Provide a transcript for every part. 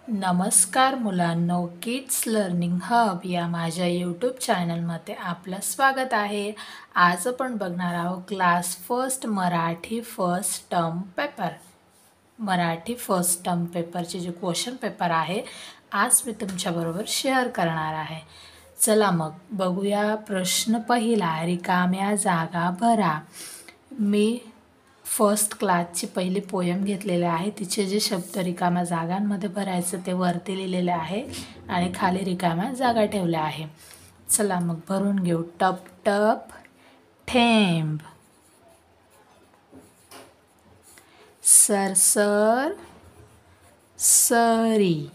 नमस्कार मुलांनो, kids learning hub या माझ्या यूट्यूब चॅनलमध्ये आपलं स्वागत आहे. आज आपण बघणार आहोत class first Marathi first term paper. Marathi first term पेपरचे जे क्वेश्चन पेपर आहे आज मी तुमच्याबरोबर शेअर करणार आहे. चला मग बघूया. प्रश्न पहिला, रिकाम्या जागा भरा. मी फर्स्ट क्लासची पहिली पोयम घेतलेली आहे. तिचे जे शब्द रिकाम्या जागांमध्ये भरायचं ते वरती लिहिलेले आहे आणि खाली रिकाम्या जागा ठेवल्या आहे. चला मग भरून घेऊ. टप टप थेंब, सरसर सरी,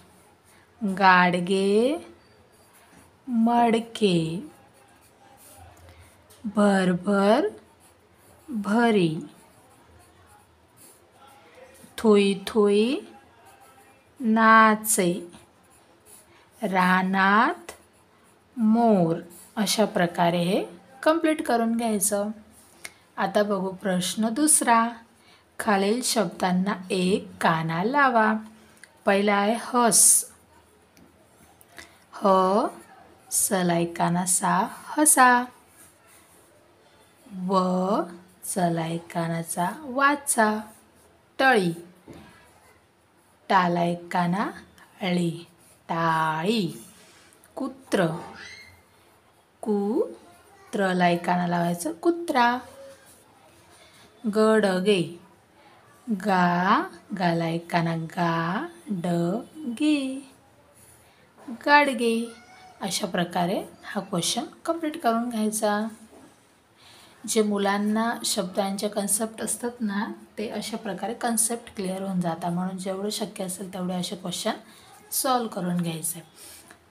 गाडगे मडके, भरभर भरी, थोई थोई नाचे, रानात मोर. अशा प्रकारे हे कंप्लीट करून घ्यायचं. आता बघू प्रश्न दुसरा. खालील शब्दांना एक काना लावा. पहिला आहे हस. ह सलाई काना सा हसा. व चलाई कानाचा वाचा टळी. टाला एक काना अळी टाळी. कुत्र. कुत्रला एक काना लावायचं कुत्रा. गडगे. गाला एक काना गाडगे गाडगे. अशा प्रकारे हा क्वेश्चन कंप्लीट करून घ्यायचा. जे मुलांना शब्दांचे कन्सेप्ट असतात ना ते अशा प्रकारे कन्सेप्ट क्लिअर होऊन जातात. म्हणून जेवढं शक्य असेल तेवढे असे क्वेश्चन सॉल्व करून घ्यायचे.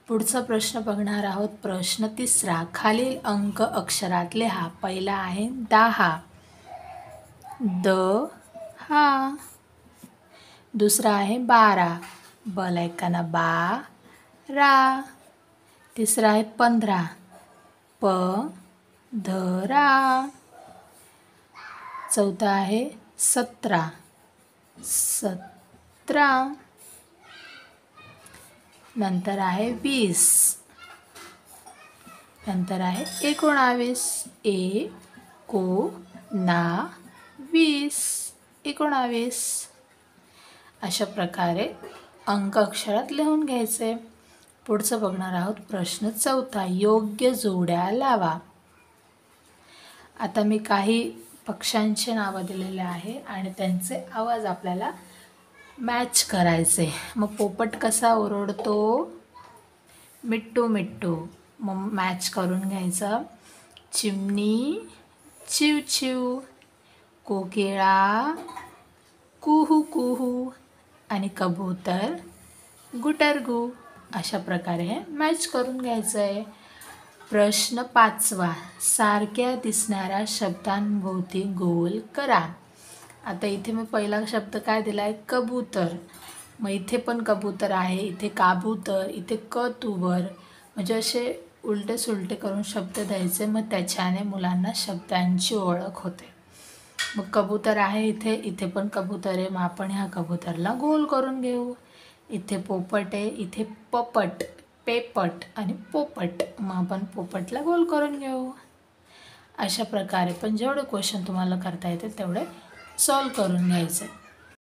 पुढचा प्रश्न बघणार आहोत. प्रश्न तिसरा. खालील अंक अक्षरात लिहा. पहिला आहे 10. हा. दुसरा आहे 12. बला एकाना बारा. तिसरा आहे 15. धरा. चौथा आहे 17. नंतर आहे 20. नंतर आहे 19. 19. अशा प्रकारे अंक अक्षरात लिहून घ्यायचे. पुढचं बघणार आहोत. प्रश्न चौथा. योग्य जोड्या लावा. आता मी काही पक्ष्यांचे नावं दिलेले आहे आणि त्यांचे आवाज आपल्याला मॅच करायचे. मग पोपट कसा ओरडतो? मिट्टू मिट्टू. मग मॅच करून घ्यायचं. चिमणी चिव चिव. कोकिळा कुहू कुहू. आणि कबूतर गुटरगू. अशा प्रकारे हे मॅच करून घ्यायचं आहे. प्रश्न पाचवा. सारख्या दिसणाऱ्या शब्दांभोवती गोल करा. आता इथे मी पहिला शब्द काय दिला आहे? कबूतर. मग इथे पण कबूतर आहे, इथे काबूतर, इथे कतुबर. म्हणजे असे उलटे सुलटे करून शब्द द्यायचे. मग त्याच्याने मुलांना शब्दांची ओळख होते. मग कबूतर आहे इथे, इथे पण कबूतर आहे. मग आपण ह्या कबूतरला गोल करून घेऊ. इथे पोपट आहे, इथे पपट, पेपट आणि पोपट. मग आपण पोपटला गोल करून घेऊ. अशा प्रकारे पण जेवढे क्वेश्चन तुम्हाला करता येते तेवढे सॉल्व करून घ्यायचे.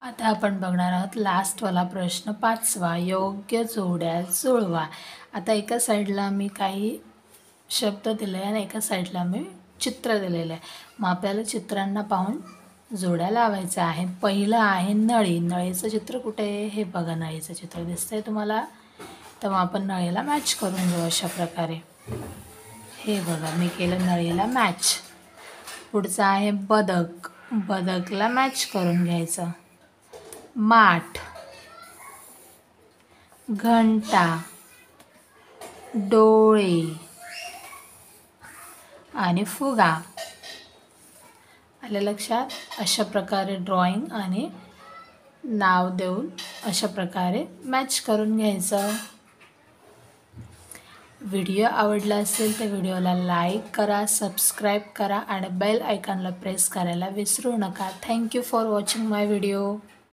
आता आपण बघणार आहोत लास्टवाला प्रश्न पाचवा. योग्य जोड्या जुळवा. आता एका साईडला मी काही शब्द दिले आहे आणि एका साईडला मी चित्र दिलेलं आहे. मग आपल्याला चित्रांना पाहून जोड्या लावायचं आहे. पहिलं आहे नळी. नळीचं चित्र कुठे आहे? हे बघा, नळीचं चित्र दिसतंय तुम्हाला. तर मग आपण नळीला मॅच करून घेऊ अशा प्रकारे. हे बघा, मी केलं नळीला मॅच. पुढचं आहे बदक. बदकला मॅच करून घ्यायचं. माठ, घंटा, डोळे आणि फुगा. आलं लक्षात? अशा प्रकारे ड्रॉइंग आणि नाव देऊन अशा प्रकारे मॅच करून घ्यायचं. व्हिडिओ आवडला असेल तर व्हिडिओला लाईक करा, सबस्क्राईब करा आणि बेल आयकॉनला प्रेस करायला विसरू नका. Thank you for watching my video.